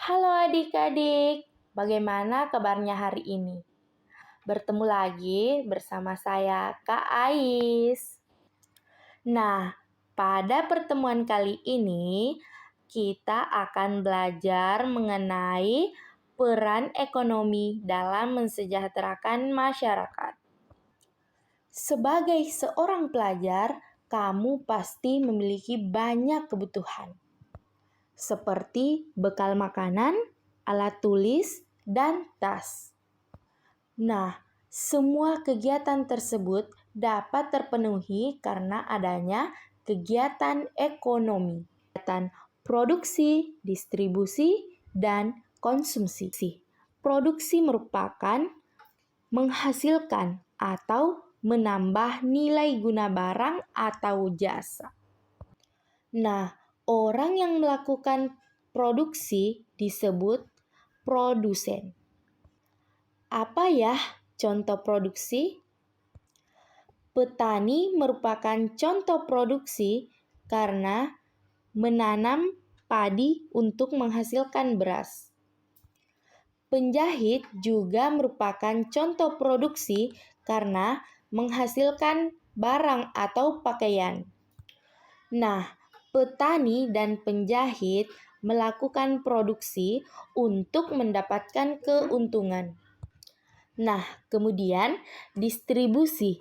Halo adik-adik, bagaimana kabarnya hari ini? Bertemu lagi bersama saya, Kak Ais. Nah, pada pertemuan kali ini, kita akan belajar mengenai peran ekonomi dalam mensejahterakan masyarakat. Sebagai seorang pelajar, kamu pasti memiliki banyak kebutuhan seperti bekal makanan, alat tulis, dan tas. Nah, semua kegiatan tersebut dapat terpenuhi karena adanya kegiatan ekonomi, kegiatan produksi, distribusi, dan konsumsi. Produksi merupakan menghasilkan atau menambah nilai guna barang atau jasa. Nah, orang yang melakukan produksi disebut produsen. Apa ya contoh produksi? Petani merupakan contoh produksi karena menanam padi untuk menghasilkan beras. Penjahit juga merupakan contoh produksi karena menghasilkan barang atau pakaian. Nah, petani dan penjahit melakukan produksi untuk mendapatkan keuntungan. Nah, kemudian distribusi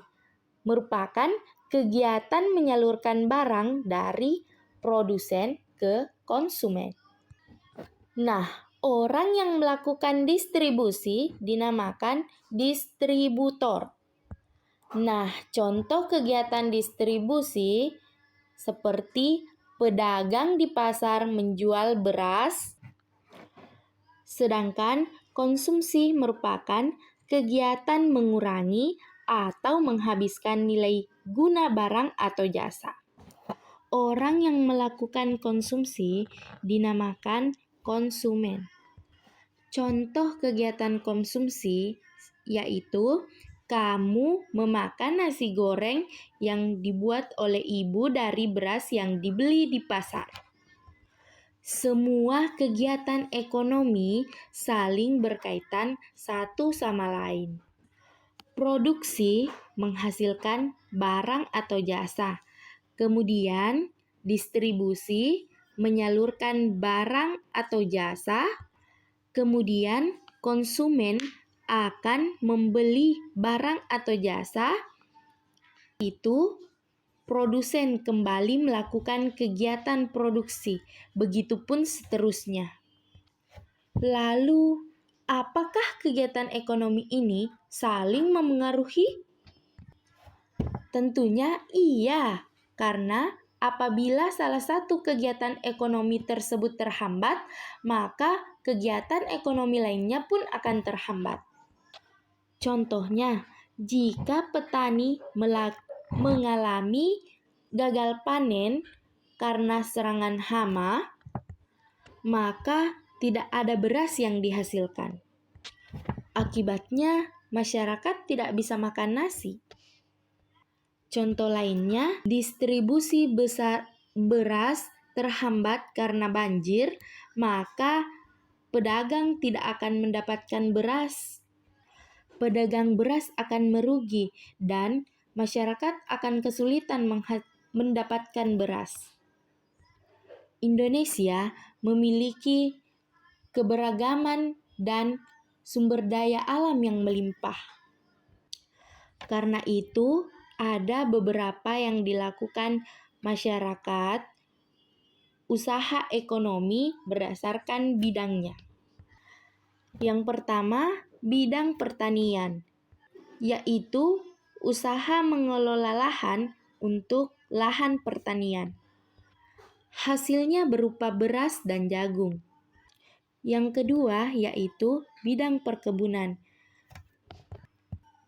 merupakan kegiatan menyalurkan barang dari produsen ke konsumen. Nah, orang yang melakukan distribusi dinamakan distributor. Nah, contoh kegiatan distribusi seperti pedagang di pasar menjual beras, sedangkan konsumsi merupakan kegiatan mengurangi atau menghabiskan nilai guna barang atau jasa. Orang yang melakukan konsumsi dinamakan konsumen. Contoh kegiatan konsumsi yaitu kamu memakan nasi goreng yang dibuat oleh ibu dari beras yang dibeli di pasar. Semua kegiatan ekonomi saling berkaitan satu sama lain. Produksi menghasilkan barang atau jasa. Kemudian distribusi menyalurkan barang atau jasa. Kemudian konsumen akan membeli barang atau jasa. Itu produsen kembali melakukan kegiatan produksi. Begitupun seterusnya. Lalu, apakah kegiatan ekonomi ini saling memengaruhi? Tentunya iya, karena apabila salah satu kegiatan ekonomi tersebut terhambat, maka kegiatan ekonomi lainnya pun akan terhambat. Contohnya, jika petani mengalami gagal panen karena serangan hama, maka tidak ada beras yang dihasilkan. Akibatnya, masyarakat tidak bisa makan nasi. Contoh lainnya, distribusi besar beras terhambat karena banjir, maka pedagang tidak akan mendapatkan beras. Pedagang beras akan merugi dan masyarakat akan kesulitan mendapatkan beras. Indonesia memiliki keberagaman dan sumber daya alam yang melimpah. Karena itu, ada beberapa yang dilakukan masyarakat usaha ekonomi berdasarkan bidangnya. Yang pertama, bidang pertanian, yaitu usaha mengelola lahan untuk lahan pertanian. Hasilnya berupa beras dan jagung. Yang kedua yaitu bidang perkebunan.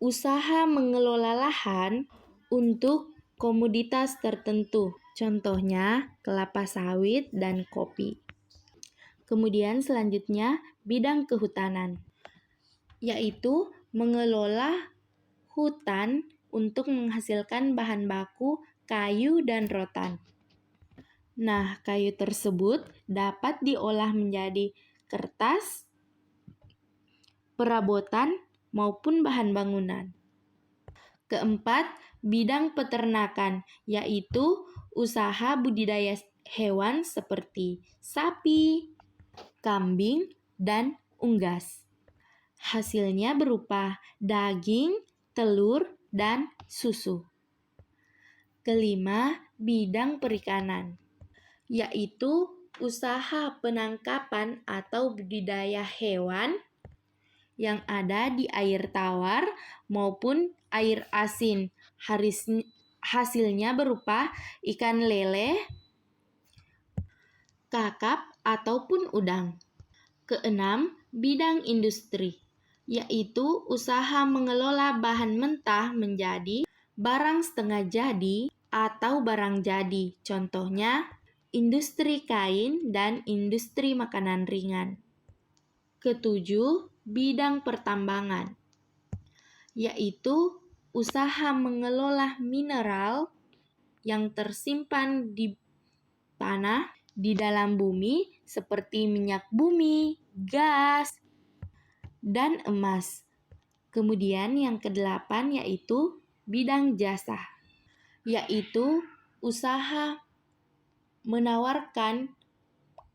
Usaha mengelola lahan untuk komoditas tertentu. Contohnya kelapa sawit dan kopi. Kemudian selanjutnya bidang kehutanan, yaitu mengelola hutan untuk menghasilkan bahan baku kayu dan rotan. Nah, kayu tersebut dapat diolah menjadi kertas, perabotan, maupun bahan bangunan. Keempat, bidang peternakan, yaitu usaha budidaya hewan seperti sapi, kambing, dan unggas. Hasilnya berupa daging, telur, dan susu. Kelima, bidang perikanan, yaitu usaha penangkapan atau budidaya hewan yang ada di air tawar maupun air asin. Hasilnya berupa ikan lele, kakap, ataupun udang. Keenam, bidang industri, yaitu usaha mengelola bahan mentah menjadi barang setengah jadi atau barang jadi. Contohnya, industri kain dan industri makanan ringan. Ketujuh, bidang pertambangan, yaitu usaha mengelola mineral yang tersimpan di tanah di dalam bumi seperti minyak bumi, gas, dan emas. Kemudian yang kedelapan yaitu bidang jasa, yaitu usaha menawarkan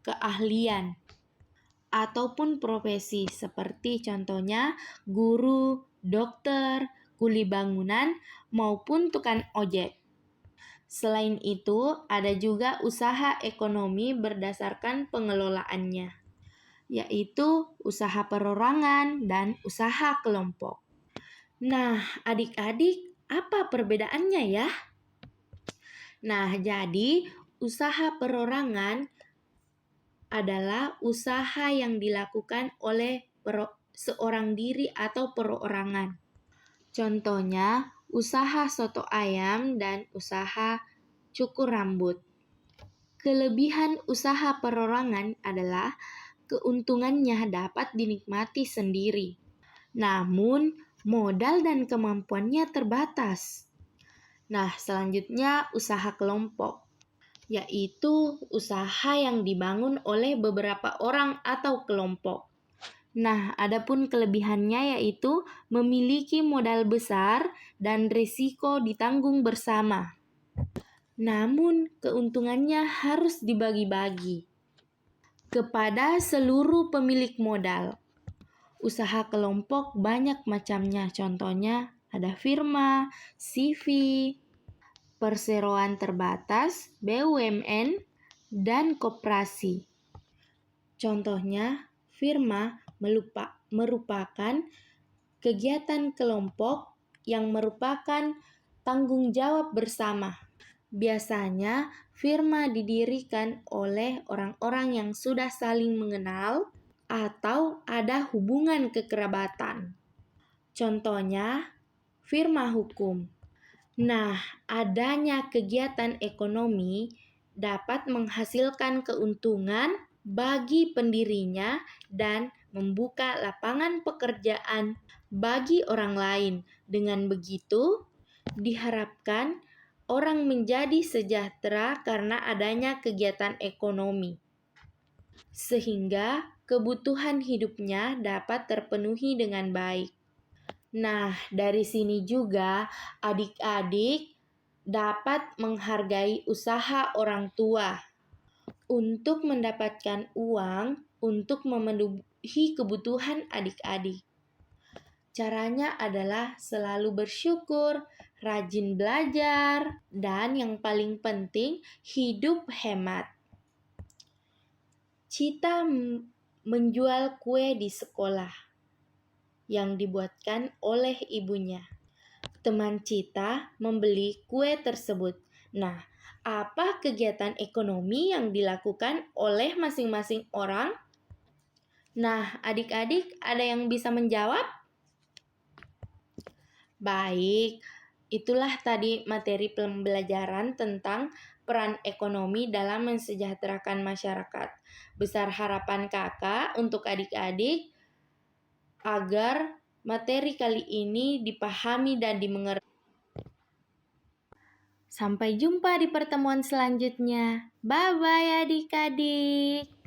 keahlian ataupun profesi seperti contohnya guru, dokter, kuli bangunan, maupun tukang ojek. Selain itu, ada juga usaha ekonomi berdasarkan pengelolaannya, yaitu usaha perorangan dan usaha kelompok. Nah, adik-adik, apa perbedaannya ya? Nah, jadi usaha perorangan adalah usaha yang dilakukan oleh seorang diri atau perorangan. Contohnya, usaha soto ayam dan usaha cukur rambut. Kelebihan usaha perorangan adalah keuntungannya dapat dinikmati sendiri. Namun, modal dan kemampuannya terbatas. Nah, selanjutnya usaha kelompok, yaitu usaha yang dibangun oleh beberapa orang atau kelompok. Nah, adapun kelebihannya yaitu memiliki modal besar dan risiko ditanggung bersama. Namun, keuntungannya harus dibagi-bagi kepada seluruh pemilik modal. Usaha kelompok banyak macamnya, contohnya ada firma, CV, perseroan terbatas, BUMN, dan koperasi. Contohnya, firma merupakan kegiatan kelompok yang merupakan tanggung jawab bersama. Biasanya, firma didirikan oleh orang-orang yang sudah saling mengenal atau ada hubungan kekerabatan. Contohnya, firma hukum. Nah, adanya kegiatan ekonomi dapat menghasilkan keuntungan bagi pendirinya dan membuka lapangan pekerjaan bagi orang lain. Dengan begitu, diharapkan orang menjadi sejahtera karena adanya kegiatan ekonomi, sehingga kebutuhan hidupnya dapat terpenuhi dengan baik. Nah, dari sini juga adik-adik dapat menghargai usaha orang tua untuk mendapatkan uang untuk memenuhi kebutuhan adik-adik. Caranya adalah selalu bersyukur, rajin belajar, dan yang paling penting hidup hemat. Cita menjual kue di sekolah yang dibuatkan oleh ibunya. Teman Cita membeli kue tersebut. Nah, apa kegiatan ekonomi yang dilakukan oleh masing-masing orang? Nah, adik-adik ada yang bisa menjawab? Baik, itulah tadi materi pembelajaran tentang peran ekonomi dalam mensejahterakan masyarakat. Besar harapan kakak untuk adik-adik agar materi kali ini dipahami dan dimengerti. Sampai jumpa di pertemuan selanjutnya. Bye-bye adik-adik.